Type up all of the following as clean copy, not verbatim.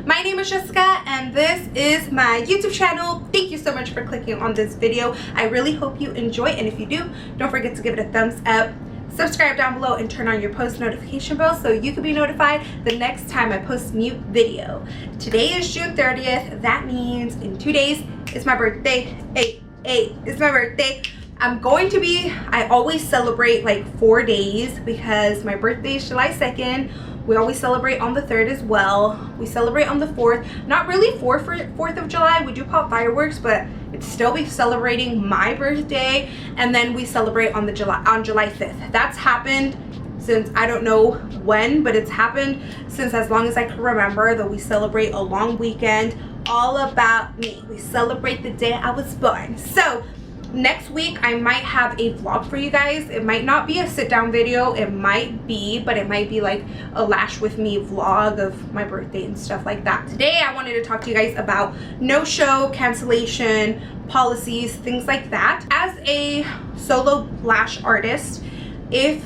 My name is Jessica and this is my YouTube channel. Thank you so much for clicking on this video. I really hope you enjoy, and if you do, don't forget to give it a thumbs up. Subscribe down below and turn on your post notification bell so you can be notified the next time I post a new video. Today is June 30th. That means in 2 days it's my birthday. It's my birthday. I always celebrate like 4 days because my birthday is July 2nd. We always celebrate on the 3rd as well. We celebrate on the 4th. Not really 4th of July. We do pop fireworks, but it's still be celebrating my birthday. And then we celebrate on July 5th. That's happened since I don't know when, but it's happened since as long as I can remember, that we celebrate a long weekend all about me. We celebrate the day I was born. So next week I might have a vlog for you guys. It might not be a sit down video, it might be, but it might be like a Lash with me vlog of my birthday and stuff like that. Today I wanted to talk to you guys about no-show, cancellation, policies, things like that. As a solo lash artist, if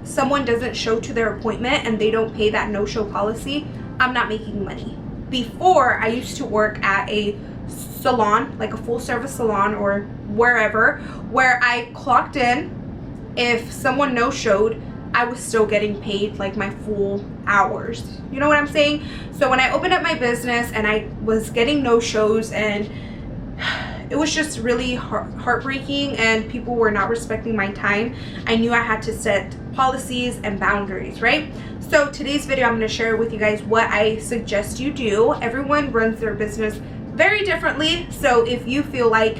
someone doesn't show to their appointment and they don't pay that no-show policy, I'm not making money. Before, I used to work at a salon, like a full service salon or wherever, where I clocked in. If someone no-showed, I was still getting paid like my full hours. You know what I'm saying? So when I opened up my business and I was getting no-shows, and it was just really heartbreaking and people were not respecting my time, I knew I had to set policies and boundaries, right? So today's video, I'm going to share with you guys what I suggest you do. Everyone runs their business very differently, so if you feel like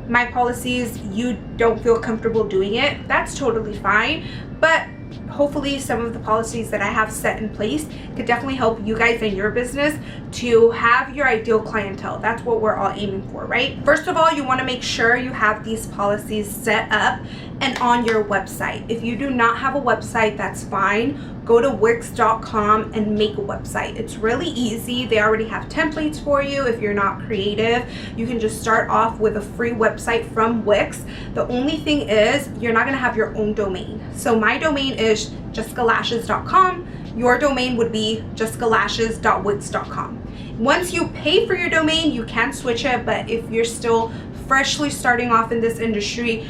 my policies, you don't feel comfortable doing it, that's totally fine. But hopefully some of the policies that I have set in place could definitely help you guys in your business to have your ideal clientele. That's what we're all aiming for, right? First of all, you want to make sure you have these policies set up and on your website. If you do not have a website, that's fine. Go to Wix.com and make a website. It's really easy. They already have templates for you. If you're not creative, you can just start off with a free website from Wix. The only thing is, you're not going to have your own domain. So my domain is JesicaLashes.com. Your domain would be JesicaLashes.wix.com. Once you pay for your domain, you can switch it, but if you're still freshly starting off in this industry,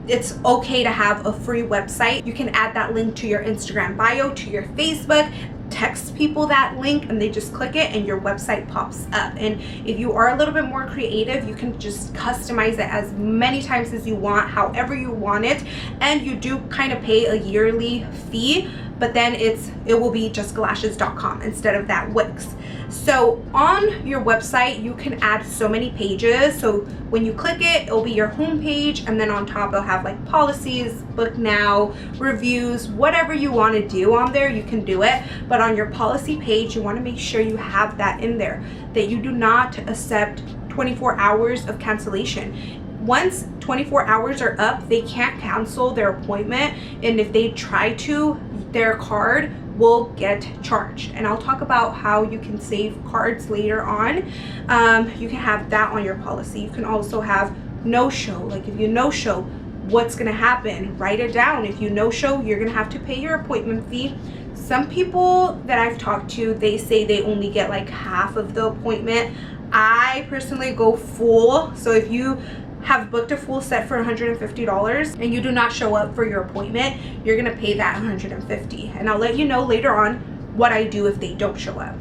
it's okay to have a free website. You can add that link to your Instagram bio, to your Facebook, text people that link and they just click it and your website pops up. And if you are a little bit more creative, you can just customize it as many times as you want, however you want it. And you do kind of pay a yearly fee, but then it will be JesicaLashes.com instead of that Wix. So on your website, you can add so many pages. So when you click it, it'll be your home page, and then on top it'll have like policies, book now, reviews, whatever you want to do on there, you can do it. But on your policy page, you want to make sure you have that in there, that you do not accept 24 hours of cancellation. Once 24 hours are up, they can't cancel their appointment, and if they try to, their card will get charged. And I'll talk about how you can save cards later on. You can have that on your policy. You can also have no-show. Like if you no-show, what's gonna happen? Write it down. If you no-show, you're gonna have to pay your appointment fee. Some people that I've talked to, they say they only get like half of the appointment. I personally go full. So if you have booked a full set for $150 and you do not show up for your appointment, you're gonna pay that $150. And I'll let you know later on what I do if they don't show up.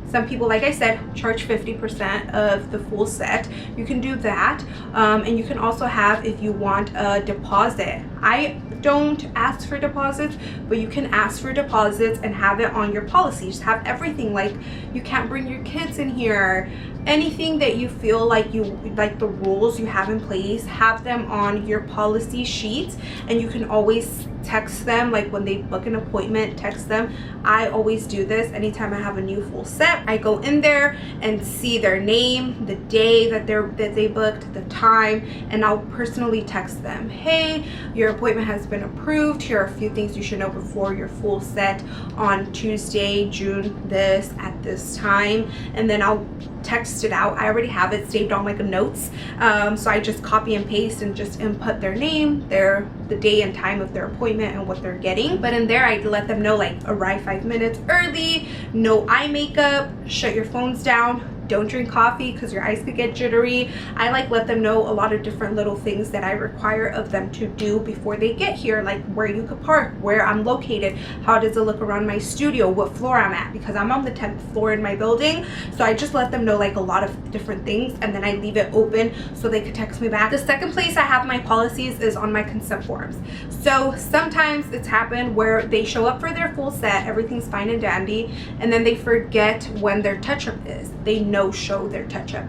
Some people, like I said, charge 50% of the full set. You can do that. And you can also have, if you want a deposit. I don't ask for deposits, but you can ask for deposits and have it on your policy. Just have everything, like you can't bring your kids in here. Anything that you feel like the rules you have in place, have them on your policy sheets, and you can always text them, like when they book an appointment, text them. I always do this anytime I have a new full set. I go in there and see their name, the day that they booked, the time, and I'll personally text them, hey, your appointment has been approved. Here are a few things you should know before your full set on Tuesday, June this at this time. And then I'll text it out. I already have it saved on like notes, so I just copy and paste and just input their name, the day and time of their appointment and what they're getting. But in there I let them know, like, arrive 5 minutes early, no eye makeup, shut your phones down. Don't drink coffee because your eyes could get jittery. I like let them know a lot of different little things that I require of them to do before they get here, like where you could park, where I'm located, how does it look around my studio, what floor I'm at, because I'm on the 10th floor in my building. So I just let them know like a lot of different things, and then I leave it open so they could text me back. The second place I have my policies is on my consent forms. So sometimes it's happened where they show up for their full set, everything's fine and dandy, and then they forget when their touch-up is. They no-show their touch-up.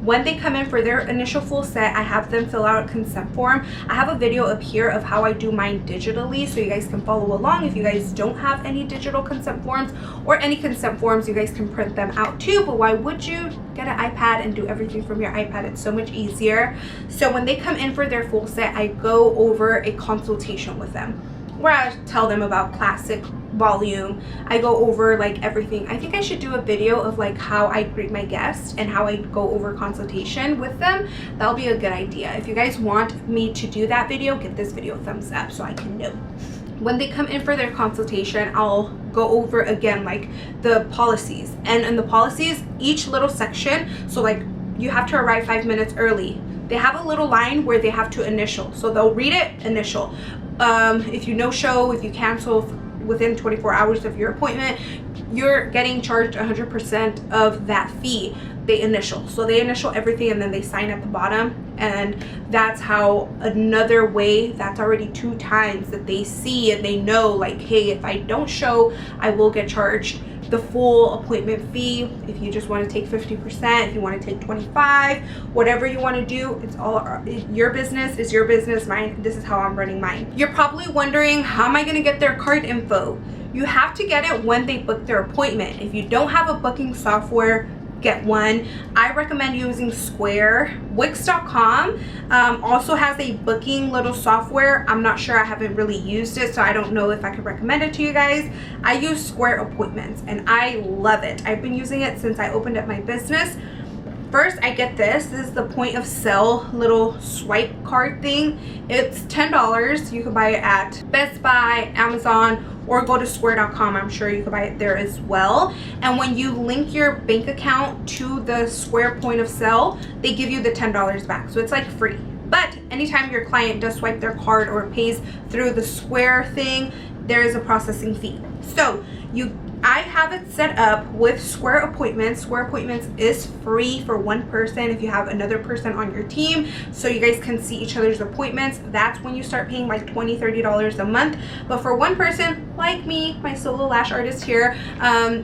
When they come in for their initial full set, I have them fill out a consent form. I have a video up here of how I do mine digitally, so you guys can follow along. If you guys don't have any digital consent forms or any consent forms, you guys can print them out too. But why would you? Get an iPad and do everything from your iPad. It's so much easier. So when they come in for their full set, I go over a consultation with them where I tell them about classic, volume. I go over like everything. I think I should do a video of like how I greet my guests and how I go over consultation with them. That'll be a good idea. If you guys want me to do that video, give this video a thumbs up so I can know. When they come in for their consultation, I'll go over again like the policies, and in the policies, each little section, so like you have to arrive 5 minutes early. They have a little line where they have to initial, so they'll read it, initial. If you no-show, if you cancel within 24 hours of your appointment, you're getting charged 100% of that fee. They initial, so they initial everything and then they sign at the bottom, and that's how another way, that's already 2 times that they see and they know like, hey, if I don't show, I will get charged the full appointment fee. If you just want to take 50%, if you want to take 25, whatever you want to do, it's all your business. Is your business. Mine, this is how I'm running mine. You're probably wondering, how am I going to get their card info? You have to get it when they book their appointment. If you don't have a booking software, get one. I recommend using Square. Wix.com also has a booking little software. I'm not sure, I haven't really used it, so I don't know if I could recommend it to you guys. I use Square Appointments and I love it. I've been using it since I opened up my business. First, I get this. This is the point of sale little swipe card thing. It's $10. You can buy it at Best Buy, Amazon, or go to square.com. I'm sure you can buy it there as well. And when you link your bank account to the Square point of sale, they give you the $10 back. So it's like free. But anytime your client does swipe their card or pays through the Square thing, there is a processing fee. So I have it set up with Square Appointments. Square Appointments is free for one person if you have another person on your team, so you guys can see each other's appointments. That's when you start paying like $20, $30 a month. But for one person like me, my solo lash artist here,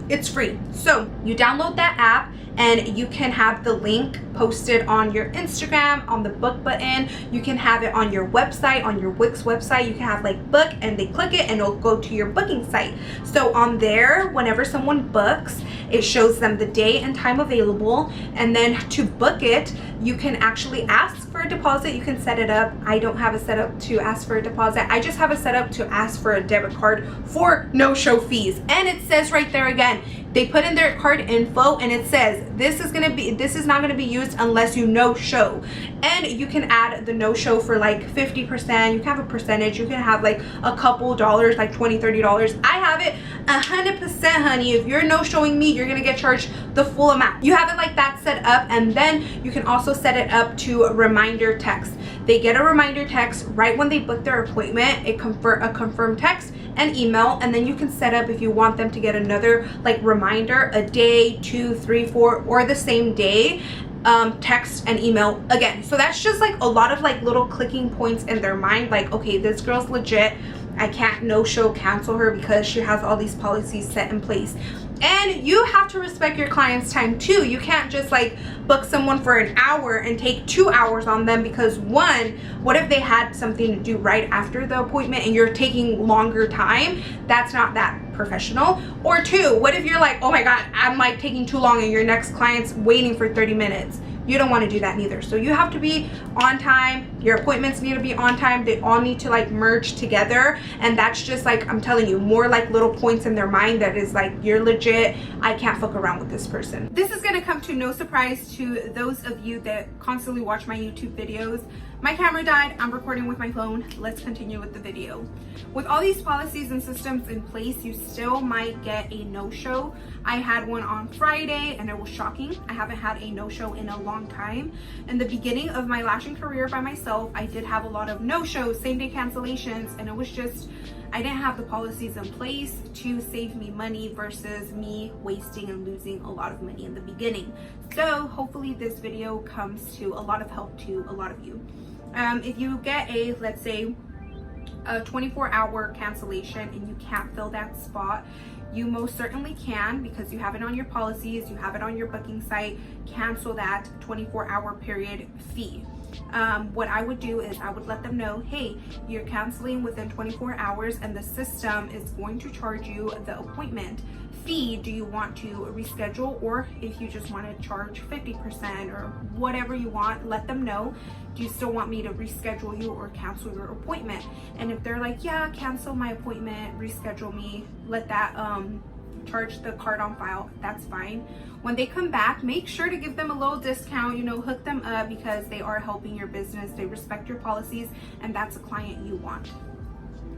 it's free. So you download that app and you can have the link posted on your Instagram, on the book button. You can have it on your website, on your Wix website. You can have like book, and they click it and it'll go to your booking site. So on there, whenever someone books, it shows them the day and time available. And then to book it, you can actually ask for a deposit. You can set it up. I don't have it set up to ask for a deposit. I just have it set up to ask for a debit card for no-show fees. And it says right there again, they put in their card info and it says this is not going to be used unless you no-show. And you can add the no-show for like 50%. You can have a percentage. You can have like a couple dollars, like $20, $30. I have it 100%, honey. If you're no-showing me, you're going to get charged the full amount. You have it like that set up, and then you can also set it up to a reminder text. They get a reminder text right when they book their appointment, a confirmed text and email, and then you can set up if you want them to get another like reminder a day, 2, 3, 4, or the same day, text and email again. So that's just like a lot of like little clicking points in their mind, like, okay, this girl's legit. I can't no-show cancel her because she has all these policies set in place. And you have to respect your client's time too. You can't just like book someone for an hour and take 2 hours on them, because one, what if they had something to do right after the appointment and you're taking longer time? That's not that professional. Or two, what if you're like, oh my god, I'm like taking too long and your next client's waiting for 30 minutes? You don't want to do that neither. So you have to be on time. You your appointments need to be on time. They all need to like merge together, and that's just like, I'm telling you, more like little points in their mind that is like, you're legit, I can't fuck around with this person. This is gonna come to no surprise to those of you that constantly watch my YouTube videos. My camera died, I'm recording with my phone. Let's continue with the video. With all these policies and systems in place, you still might get a no-show. I had one on Friday and it was shocking. I haven't had a no-show in a long time. In the beginning of my lashing career by myself, I did have a lot of no-shows, same-day cancellations, and it was just, I didn't have the policies in place to save me money versus me wasting and losing a lot of money in the beginning. So hopefully this video comes to a lot of help to a lot of you. If you get a, let's say, a 24-hour cancellation and you can't fill that spot, you most certainly can, because you have it on your policies, you have it on your booking site, cancel that 24-hour period fee. What I would do is I would let them know, hey, you're canceling within 24 hours and the system is going to charge you the appointment fee. Do you want to reschedule, or if you just want to charge 50% or whatever you want, let them know. Do you still want me to reschedule you or cancel your appointment? And if they're like, yeah, cancel my appointment, reschedule me, let that charge the card on file, that's fine. When they come back, make sure to give them a little discount, you know, hook them up, because they are helping your business, they respect your policies, and that's a client you want.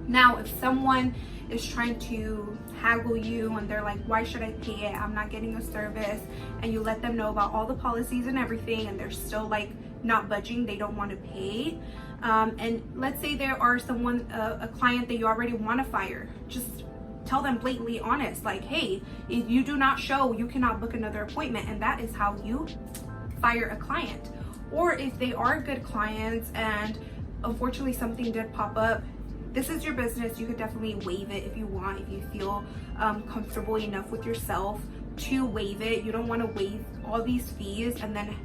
Now, if someone is trying to haggle you and they're like, why should I pay it? I'm not getting a service, and you let them know about all the policies and everything, and they're still like not budging, they don't want to pay. And let's say there are someone, a client that you already want to fire, just tell them blatantly honest, like, hey, if you do not show, you cannot book another appointment, and that is how you fire a client. Or if they are good clients and unfortunately something did pop up, this is your business, you could definitely waive it if you want, if you feel comfortable enough with yourself to waive it. You don't want to waive all these fees and then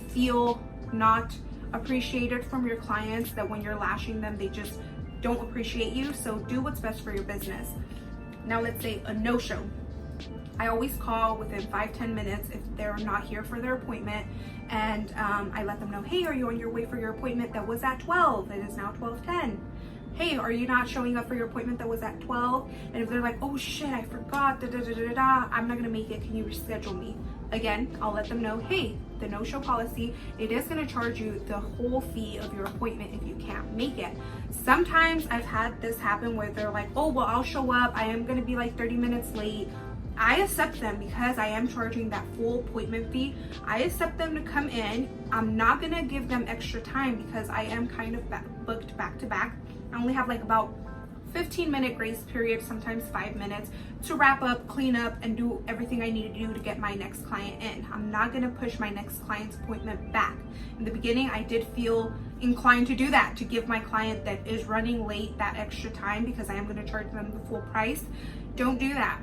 feel not appreciated from your clients, that when you're lashing them, they just don't appreciate you. So do what's best for your business. Now let's say a no-show. I always call within 5-10 minutes if they're not here for their appointment, and I let them know, hey, are you on your way for your appointment that was at 12? It is now 12:10. Hey, are you not showing up for your appointment that was at 12? And if they're like, oh shit, I forgot, I'm not gonna make it, can you reschedule me? Again, I'll let them know, hey, the no-show policy, it is gonna charge you the whole fee of your appointment if you can't make it. Sometimes I've had this happen where they're like, oh, well, I'll show up, I am gonna be like 30 minutes late. I accept them because I am charging that full appointment fee. I accept them to come in. I'm not gonna give them extra time because I am kind of booked back to back. I only have like about 15-minute grace period, sometimes 5 minutes, to wrap up, clean up, and do everything I need to do to get my next client in. I'm not gonna push my next client's appointment back. In the beginning, I did feel inclined to do that, to give my client that is running late that extra time, because I am gonna charge them the full price. Don't do that.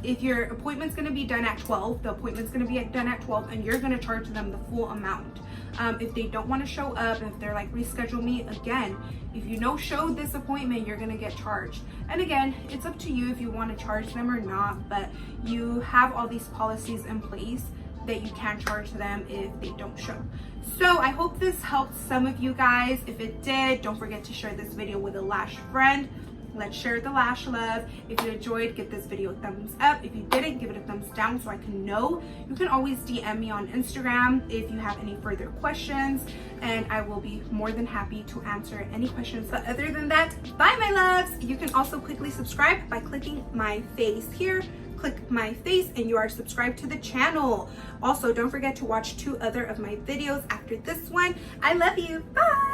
If your appointment's gonna be done at 12, the appointment's gonna be done at 12, and you're gonna charge them the full amount. If they don't want to show up, if they're like, reschedule me, again, if you no-showed this appointment, you're gonna get charged. And again, it's up to you if you want to charge them or not, but you have all these policies in place that you can charge them if they don't show. So I hope this helped some of you guys. If it did, don't forget to share this video with a lash friend. Let's share the lash love. If you enjoyed, give this video a thumbs up. If you didn't, give it a thumbs down so I can know. You can always DM me on Instagram if you have any further questions, and I will be more than happy to answer any questions. But other than that, bye my loves. You can also quickly subscribe by clicking my face here. Click my face and you are subscribed to the channel. Also, don't forget to watch 2 other of my videos after this one. I love you. Bye.